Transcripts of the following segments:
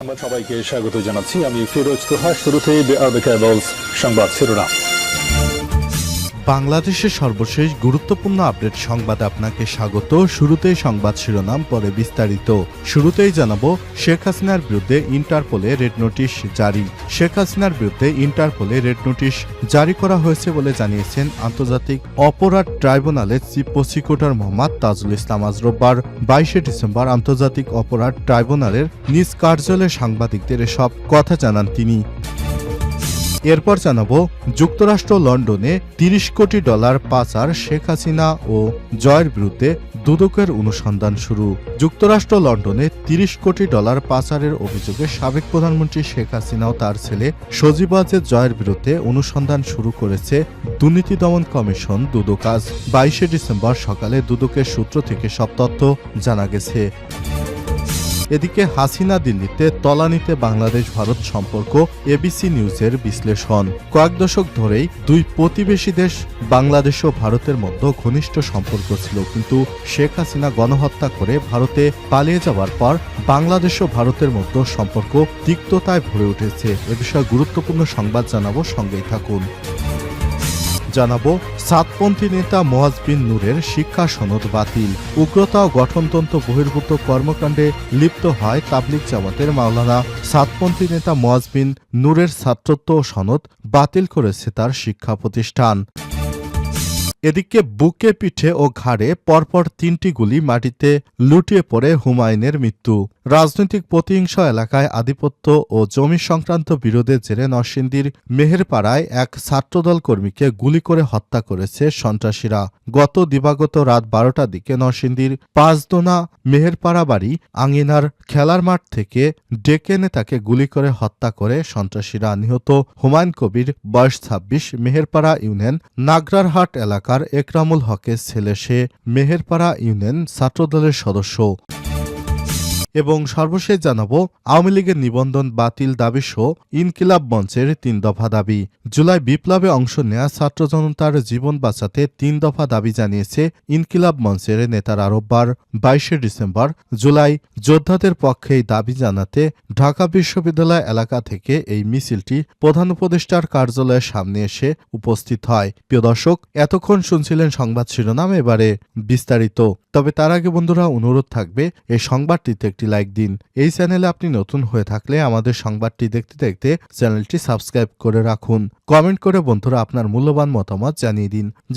সংবাদ সবাইকে স্বাগত জানাচ্ছি। আমি ফিরোজ তোহা। শুরুতেই সংবাদ শিরোনাম। বাংলাদেশের সর্বশেষ গুরুত্বপূর্ণ আপডেট সংবাদে আপনাকে স্বাগত। শুরুতেই সংবাদ শিরোনাম, পরে বিস্তারিত। শুরুতেই জানাবো, শেখ হাসিনার বিরুদ্ধে ইন্টারপোলে রেড নোটিশ জারি। শেখ হাসিনার বিরুদ্ধে ইন্টারপোলে রেড নোটিশ জারি করা হয়েছে বলে জানিয়েছেন আন্তর্জাতিক অপরাধ ট্রাইব্যুনালের চিফ প্রসিকিউটর মোহাম্মদ তাজুল ইসলাম। আজ রোববার 22 ডিসেম্বর আন্তর্জাতিক অপরাধ ট্রাইব্যুনালের নিজ কার্যালয়ে সাংবাদিকদের এসব কথা জানান তিনি। এরপর জানাবো, যুক্তরাষ্ট্র লন্ডনে $30 কোটি পাচার, শেখ হাসিনা ও জয়ের বিরুদ্ধে দুদকের অনুসন্ধান শুরু। যুক্তরাষ্ট্র লন্ডনে $30 কোটি পাচারের অভিযোগে সাবেক প্রধানমন্ত্রী শেখ হাসিনা ও তার ছেলে সজীব ওয়াজেদ জয়ের বিরুদ্ধে অনুসন্ধান শুরু করেছে দুর্নীতি দমন কমিশন দুদক। আজ 22 ডিসেম্বর সকালে দুদকের সূত্র থেকে সব তথ্য জানা গেছে। এদিকে হাসিনা দিল্লিতে তলানিতে বাংলাদেশ ভারত সম্পর্ক, এবিসি নিউজের বিশ্লেষণ। কয়েক দশক ধরেই দুই প্রতিবেশী দেশ বাংলাদেশ ও ভারতের মধ্যে ঘনিষ্ঠ সম্পর্ক ছিল, কিন্তু শেখ হাসিনা গণহত্যা করে ভারতে পালিয়ে যাওয়ার পর বাংলাদেশ ও ভারতের মধ্যে সম্পর্ক তিক্ততায় ভরে উঠেছে। এ বিষয়ে গুরুত্বপূর্ণ সংবাদ জানাবো, সঙ্গেই থাকুন। জানাবো, সাতপন্থী নেতা মুয়াজ বিন নূরের শিক্ষা সনদ বাতিল। উগ্রতা ও গঠনতন্ত্র বহির্ভূত কর্মকাণ্ডে লিপ্ত হয় তাবলিগ জামাতের মাওলানা। সাতপন্থী নেতা মুয়াজ বিন নূরের ছাত্রত্ব সনদ বাতিল করেছে তার শিক্ষা প্রতিষ্ঠান। এদিকে বুকে, পিঠে ও ঘাড়ে পরপর 3টি গুলি মাটিতে লুটিয়ে পড়ে হুমায়ুনের মৃত্যু। রাজনৈতিক প্রতিহিংস এলাকায় আধিপত্য ও জমি সংক্রান্ত বিরোধের জেরে নরসিংদীর মেহেরপাড়ায় এক ছাত্রদল কর্মীকে গুলি করে হত্যা করেছে সন্ত্রাসীরা। গত দিবাগত রাত 12টার দিকে নরসিংদীর পাঁচদোনা মেহেরপাড়া বাড়ি আঙিনার খেলার মাঠ থেকে ডেকে এনে তাকে গুলি করে হত্যা করে সন্ত্রাসীরা। নিহত হুমায়ুন কবির, বয়স 26, মেহেরপাড়া ইউনিয়ন নাগরারহাট এলাকার একরামুল হকের ছেলে। সে মেহেরপাড়া ইউনিয়ন ছাত্রদলের সদস্য। এবং সর্বশেষ জানাবো, আওয়ামী লীগের নিবন্ধন বাতিল দাবিসহ ইনকিলাব মঞ্চের 3 দফা দাবি। জুলাই বিপ্লবে অংশ নেয়া ছাত্র জনতার জীবন বাঁচাতে 3 দফা দাবি জানিয়েছে ইনকিলাব মঞ্চের নেতারা। রোববার 22 ডিসেম্বর জুলাই যোদ্ধাদের পক্ষে এই দাবি জানাতে ঢাকা বিশ্ববিদ্যালয় এলাকা থেকে এই মিছিলটি প্রধান উপদেষ্টার কার্যালয়ের সামনে এসে উপস্থিত হয়। প্রিয় দর্শক, এতক্ষণ শুনছিলেন সংবাদ শিরোনাম, এবারে বিস্তারিত। তবে তার আগে বন্ধুরা, অনুরোধ থাকবে এই সংবাদটিতে একটি লাইক দিন। এই চ্যানেলে আপনি নতুন হয়ে থাকলে আমাদের সংবাদটি দেখতে দেখতে চ্যানেলটি সাবস্ক্রাইব করে রাখুন। কমেন্ট করে বন্ধুরা আপনার মূল্যবান মতামত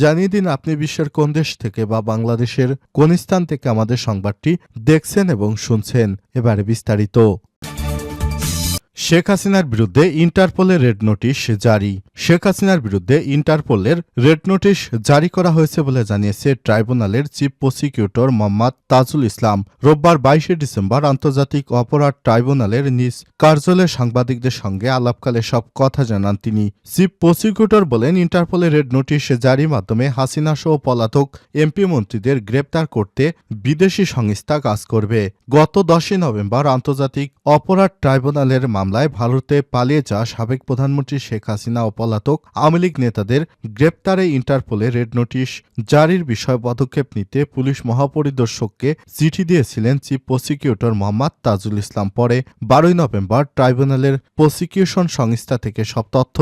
জানিয়ে দিন আপনি বিশ্বের কোন দেশ থেকে বা বাংলাদেশের কোন স্থান থেকে আমাদের সংবাদটি দেখছেন এবং শুনছেন। এবারে বিস্তারিত। শেখ হাসিনার বিরুদ্ধে ইন্টারপোলের রেড নোটিশ জারি। শেখ হাসিনার বিরুদ্ধে ইন্টারপোলের রেড নোটিশ জারি করা হয়েছে বলে জানিয়েছে ট্রাইব্যুনালের চিফ প্রসিকিউটর মোহাম্মদ তাজুল ইসলাম। রোববার 22 ডিসেম্বর আন্তর্জাতিক অপরাধ ট্রাইব্যুনালের নিজ কার্যালয়ে সাংবাদিকদের সঙ্গে আলাপকালে সব কথা জানান তিনি। চিফ প্রসিকিউটর বলেন, ইন্টারপোলের রেড নোটিশ জারির মাধ্যমে হাসিনা সহ পলাতক এমপি মন্ত্রীদের গ্রেপ্তার করতে বিদেশি সংস্থা কাজ করবে। গত 10 নভেম্বর আন্তর্জাতিক অপরাধ ট্রাইব্যুনালের মামলায় ভারতে পালিয়ে যাওয়া সাবেক প্রধানমন্ত্রী শেখ হাসিনা ও পলাতক আওয়ামী লীগ নেতাদের গ্রেপ্তারে ইন্টারপোলে রেড নোটিশ জারির বিষয়ে পদক্ষেপ নিতে পুলিশ মহাপরিদর্শককে চিঠি দিয়েছিলেন চিফ প্রসিকিউটর মোহাম্মদ তাজুল ইসলাম। পরে 12 নভেম্বর ট্রাইব্যুনালের প্রসিকিউশন সংস্থা থেকে সব তথ্য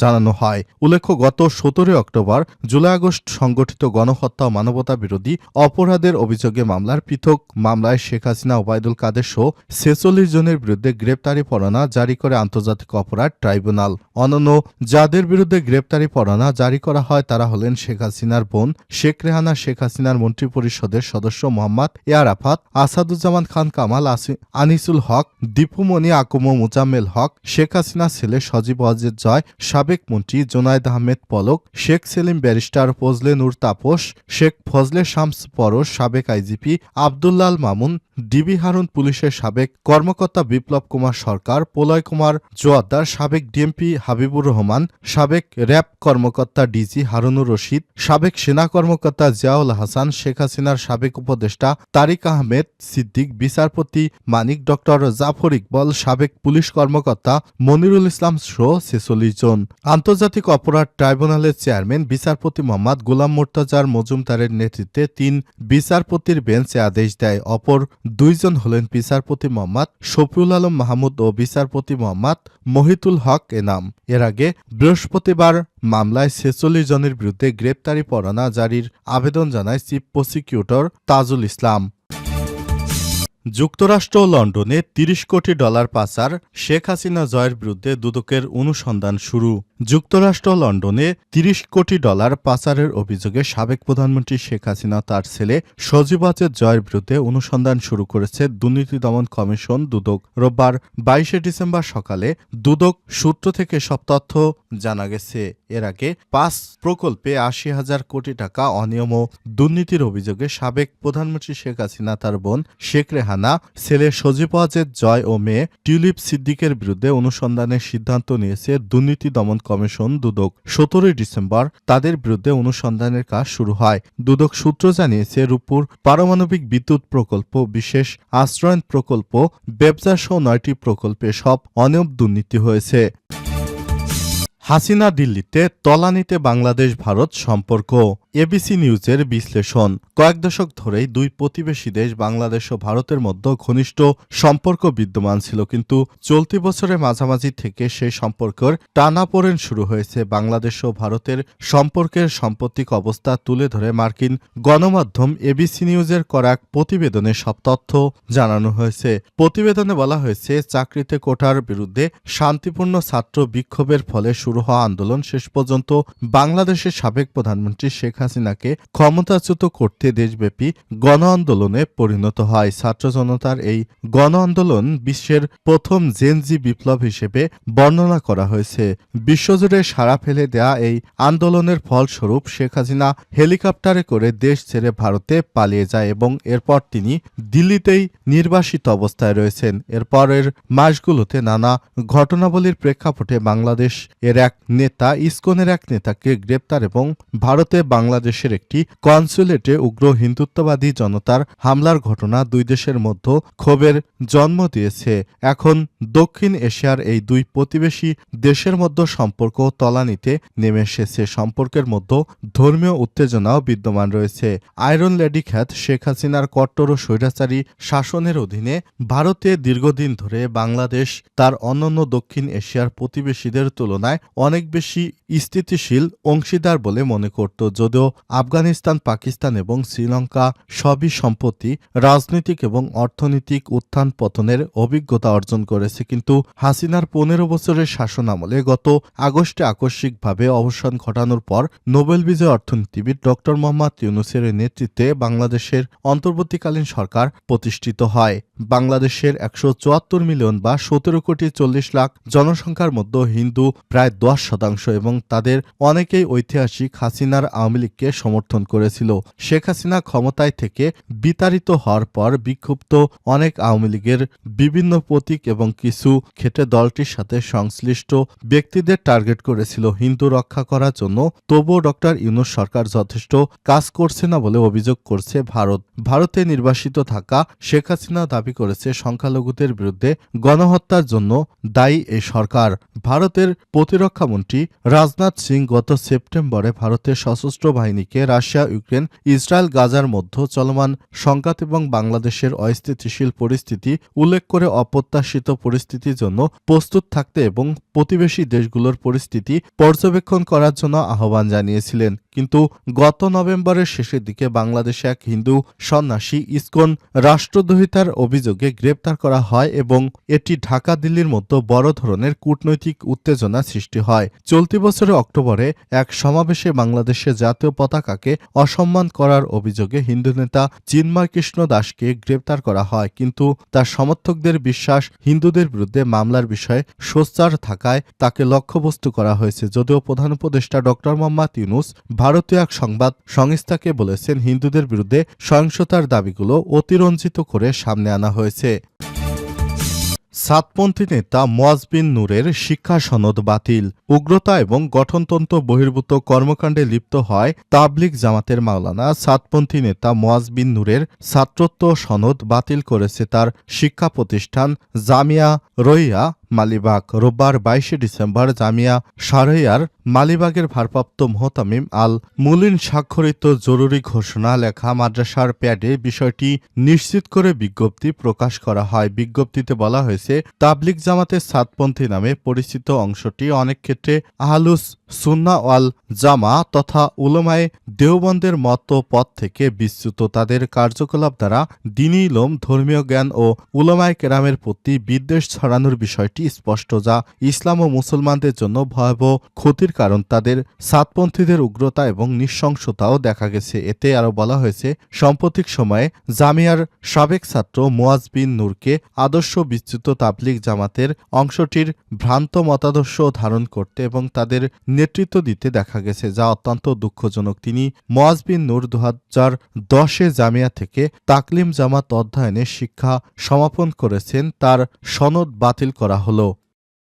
জানানো হয়। উল্লেখ্য, গত 17 অক্টোবর জুলাই আগস্ট সংগঠিত গণহত্যা ও মানবতা বিরোধী অপরাধের অভিযোগে মামলার পৃথক মামলায় শেখ হাসিনা, ওবায়দুল কাদের সহ 46 জনের বিরুদ্ধে গ্রেপ্তারি পরোয়ানা জারি করে আন্তর্জাতিক অপরাধ ট্রাইব্যুনাল। অন্যান্য যাদের বিরুদ্ধে গ্রেপ্তারি পরোয়ানা জারি করা হয় তারা হলেন শেখ হাসিনার বোন শেখ রেহানা, শেখ হাসিনার মন্ত্রিপরিষদের সদস্য মোহাম্মদ এ আরাফাত, আসাদুজ্জামান খান কামাল, আনিসুল হক, দীপুমণি আকুম, মুজাম্মেল হক, শেখ হাসিনার ছেলে সজীব ওয়াজেদ জয়, সাবেক মন্ত্রী জোনায়েদ আহমেদ পলক, শেখ সেলিম ব্যারিস্টার ফজলে নূর তাপস, শেখ ফজলে শামস পরশ, সাবেক আইজিপি আব্দুল্লাল মামুন, ডিবি হারুন পুলিশের সাবেক কর্মকর্তা বিপ্লব কুমার সরকার, প্রলয় কুমার জোয়াদ্দার, সাবেক ডিএমপি হাবিবুর রহমান, সাবেক র্যাব কর্মকর্তা ডিজি হারুনুর রশিদ, সাবেক সেনা কর্মকর্তা জিয়াউল হাসান, শেখ হাসিনার সাবেক উপদেষ্টা তারিক আহমেদ সিদ্দিক, বিচারপতি মানিক ডক্টর জাফর ইকবাল, সাবেক পুলিশ কর্মকর্তা মনিরুল ইসলাম সহ 46 জন। আন্তর্জাতিক অপরাধ ট্রাইব্যুনালের চেয়ারম্যান বিচারপতি মোহাম্মদ গোলাম মোর্তাজার মজুমদারের নেতৃত্বে 3 বিচারপতির বেঞ্চ আদেশ দেয়। অপর দুইজন হলেন বিচারপতি মোহাম্মদ শফিউল আলম মাহমুদ ও বিচারপতি মোহাম্মদ মহিতুল হক এনাম। এর আগে বৃহস্পতিবার মামলায় ৪৬ জনের বিরুদ্ধে গ্রেপ্তারি পরোয়ানা জারির আবেদন জানায় চিফ প্রসিকিউটর তাজুল ইসলাম। যুক্তরাষ্ট্র ও লন্ডনে ৩০ কোটি ডলার পাচার, শেখ হাসিনা জয়ের বিরুদ্ধে দুদকের অনুসন্ধান শুরু। যুক্তরাষ্ট্র লন্ডনে ৩০ কোটি ডলার পাচারের অভিযোগে সাবেক প্রধানমন্ত্রী শেখ হাসিনা তার ছেলে সজীব ওয়াজেদ জয়ের বিরুদ্ধে অনুসন্ধান শুরু করেছে দুর্নীতি দমন কমিশন দুদক। রোববার ২২ ডিসেম্বর সকালে দুদক সূত্র থেকে সব তথ্য জানা গেছে। এর আগে ৫ প্রকল্পে ৮০,০০০ কোটি টাকা অনিয়ম ও দুর্নীতির অভিযোগে সাবেক প্রধানমন্ত্রী শেখ হাসিনা, তার বোন শেখ রেহানা, ছেলে সজীব ওয়াজেদ জয় ও মেয়ে টিউলিপ সিদ্দিকের বিরুদ্ধে অনুসন্ধানের সিদ্ধান্ত নিয়েছে দুর্নীতি দমন কমিশন দুদক। ১৭ ডিসেম্বর তাদের বিরুদ্ধে অনুসন্ধানের কাজ শুরু হয়। দুদক সূত্র জানিয়েছে, রূপপুর পারমাণবিক বিদ্যুৎ প্রকল্প, বিশেষ আশ্রয়ন প্রকল্প, ব্যবসাসহ ৯টি প্রকল্পে সব অনিয়ম দুর্নীতি হয়েছে। হাসিনা দিল্লিতে তলানিতে বাংলাদেশ ভারত সম্পর্ক। এবিসি নিউজের বিশ্লেষণ। কয়েক দশক ধরেই দুই প্রতিবেশী দেশ বাংলাদেশ ও ভারতের মধ্যে ঘনিষ্ঠ সম্পর্ক বিদ্যমান ছিল, কিন্তু চলতি বছরের মাঝামাঝি থেকে সেই সম্পর্কের টানাপোড়েন শুরু হয়েছে। বাংলাদেশ ও ভারতের সম্পর্কের সাম্প্রতিক অবস্থা তুলে ধরে মার্কিন গণমাধ্যম এবিসি নিউজের করা এক প্রতিবেদনে সব তথ্য জানানো হয়েছে। প্রতিবেদনে বলা হয়েছে, চাকরিতে কোটার বিরুদ্ধে শান্তিপূর্ণ ছাত্র বিক্ষোভের ফলে শুরু হওয়া আন্দোলন শেষ পর্যন্ত বাংলাদেশের সাবেক প্রধানমন্ত্রী শেখ হাসিনাকে ক্ষমতাচ্যুত করতে দেশব্যাপী গণ আন্দোলনে পরিণত হয়। ছাত্র জনতার এই গণ আন্দোলন বিশ্বের প্রথম জেনজি বিপ্লব হিসেবে বর্ণনা করা হয়েছে। বিশ্বজুড়ে সাড়া ফেলে দেয়া এই আন্দোলনের ফলস্বরূপ শেখ হাসিনা হেলিকপ্টারে করে দেশ ছেড়ে ভারতে পালিয়ে যায় এবং এরপর তিনি দিল্লিতেই নির্বাসিত অবস্থায় রয়েছেন। এরপরের মাসগুলোতে নানা ঘটনাবলীর প্রেক্ষাপটে বাংলাদেশ এর এক নেতা, ইসকনের এক নেতাকে গ্রেপ্তার এবং ভারতে বাংলাদেশের একটি কনসুলেটে উগ্র হিন্দুত্ববাদী জনতার হামলার ঘটনা দুই দেশের মধ্যে ক্ষোভের জন্ম দিয়েছে। এখন দক্ষিণ এশিয়ার এই দুই প্রতিবেশী দেশের মধ্যে সম্পর্ক তলানিতে নেমে এসেছে। সম্পর্কের মধ্যে ধর্মীয় উত্তেজনাও বিদ্যমান রয়েছে। আয়রন লেডি খ্যাত শেখ হাসিনার কট্টর ও স্বৈরাচারী শাসনের অধীনে ভারতে দীর্ঘদিন ধরে বাংলাদেশ তার অন্যান্য দক্ষিণ এশিয়ার প্রতিবেশীদের তুলনায় অনেক বেশি স্থিতিশীল অংশীদার বলে মনে করত। যদিও আফগানিস্তান, পাকিস্তান এবং শ্রীলঙ্কা সবই সম্প্রতি রাজনৈতিক এবং অর্থনৈতিক উত্থান পতনের অভিজ্ঞতা অর্জন করেছে, কিন্তু হাসিনার ১৫ বছরের শাসনামলে গত আগস্টে আকস্মিকভাবে অবসান ঘটানোর পর নোবেল বিজয়ী অর্থনীতিবিদ ড মোহাম্মদ ইউনূসের নেতৃত্বে বাংলাদেশের অন্তর্বর্তীকালীন সরকার প্রতিষ্ঠিত হয়। বাংলাদেশের ১৭৪ মিলিয়ন বা ১৭ কোটি ৪০ লাখ জনসংখ্যার মধ্যে হিন্দু প্রায় ১০% এবং তাদের অনেকেই ঐতিহাসিক হাসিনার আওয়ামী লীগকে সমর্থন করেছিল। শেখ হাসিনা ক্ষমতায় থেকে বিতাড়িত হওয়ার পর বিক্ষুব্ধ অনেক আওয়ামী লীগের বিভিন্ন প্রতীক এবং কিছু ক্ষেত্রে দলটির সাথে সংশ্লিষ্ট ব্যক্তিদের টার্গেট করেছিল হিন্দু রক্ষা করার জন্য। তবুও ড ইউনূস সরকার যথেষ্ট কাজ করছে না বলে অভিযোগ করছে ভারত। ভারতে নির্বাসিত থাকা শেখ হাসিনা দাবি করেছে সংখ্যালঘুদের বিরুদ্ধে গণহত্যার জন্য দায়ী এই সরকার। ভারতের প্রতিরক্ষামন্ত্রী রাজনাথ সিং গত সেপ্টেম্বরে ভারতের সশস্ত্র বাহিনীকে রাশিয়া, ইউক্রেন, ইসরায়েল, গাজার মধ্যে চলমান সংঘাত এবং বাংলাদেশের অস্থিতিশীল পরিস্থিতি উল্লেখ করে অপ্রত্যাশিত পরিস্থিতির জন্য প্রস্তুত থাকতে এবং প্রতিবেশী দেশগুলোর পরিস্থিতি পর্যবেক্ষণ করার জন্য আহ্বান জানিয়েছিলেন। কিন্তু গত নভেম্বরের শেষের দিকে বাংলাদেশে এক হিন্দু সন্ন্যাসী ইসকন রাষ্ট্রদ্রোহিতার অভিযোগে গ্রেপ্তার করা হয় এবং এটি ঢাকা দিল্লির মধ্যে বড় ধরনের কূটনৈতিক উত্তেজনা সৃষ্টি হয়। চলতি বছরের অক্টোবরে এক সমাবেশে বাংলাদেশের জাতীয় পতাকাকে অসম্মান করার অভিযোগে হিন্দু নেতা চিন্ময় কৃষ্ণ দাসকে গ্রেপ্তার করা হয়, কিন্তু তার সমর্থকদের বিশ্বাস হিন্দুদের বিরুদ্ধে মামলার বিষয়ে সোচ্চার থাকায় তাকে লক্ষ্যবস্তু করা হয়েছে। যদিও প্রধান উপদেষ্টা ড মোহাম্মদ ইউনূস ভারতীয় এক সংবাদ সংস্থাকে বলেছেন, হিন্দুদের বিরুদ্ধে সহিংসতার দাবিগুলো অতিরঞ্জিত করে সামনে আনা হয়েছে। সাতপন্থী নেতা মুয়াজ বিন নূরের শিক্ষা সনদ বাতিল। উগ্রতা এবং গঠনতন্ত্র বহির্ভূত কর্মকাণ্ডে লিপ্ত হয় তাবলিগ জামাতের মাওলানা সাতপন্থী নেতা মুয়াজ বিন নূরের ছাত্রত্ব সনদ বাতিল করেছে তার শিক্ষা প্রতিষ্ঠান জামিয়া রহিয়া মালিবাগ। রোববার 22 ডিসেম্বর জামিয়া শারইয়ার মালিবাগের ভারপ্রাপ্ত মুহতামিম আল মুলিন স্বাক্ষরিত জরুরি ঘোষণা লেখা মাদ্রাসার প্যাডে বিষয়টি নিশ্চিত করে বিজ্ঞপ্তি প্রকাশ করা হয়। বিজ্ঞপ্তিতে বলা হয়েছে, তাবলিগ জামাতের সাতপন্থী নামে পরিচিত অংশটি অনেক ক্ষেত্রে আহলুস সুন্নাহ ওয়াল জামা তথা উলামায়ে দেওবন্দের মত পথ থেকে বিচ্যুত। তাদের কার্যকলাপ দ্বারা দ্বীনী ইলম, ধর্মীয় জ্ঞান ও উলামায়ে কেরামের প্রতি বিদ্বেষ ছড়ানোর বিষয়টি স্পষ্ট, যা ইসলাম ও মুসলমানদের জন্য ভয়াবহ ক্ষতির কারণ। তাদের সাতপন্থীদের উগ্রতা এবং নৃশংসতাও দেখা গেছে। এতে আরও বলা হয়েছে, সাম্প্রতিক সময়ে জামিয়ার সাবেক ছাত্র মুয়াজ বিন নূরকে আদর্শ বিচ্যুত তাবলিগ জামাতের অংশটির ভ্রান্ত মতাদর্শ ধারণ করতে এবং তাদের নেতৃত্ব দিতে দেখা গেছে, যা অত্যন্ত দুঃখজনক। তিনি মুয়াজ বিন নূর 2010-এ জামিয়া থেকে তাকলিম জামাত অধ্যয়নের শিক্ষা সমাপন করেছেন। তার সনদ বাতিল করা হলো।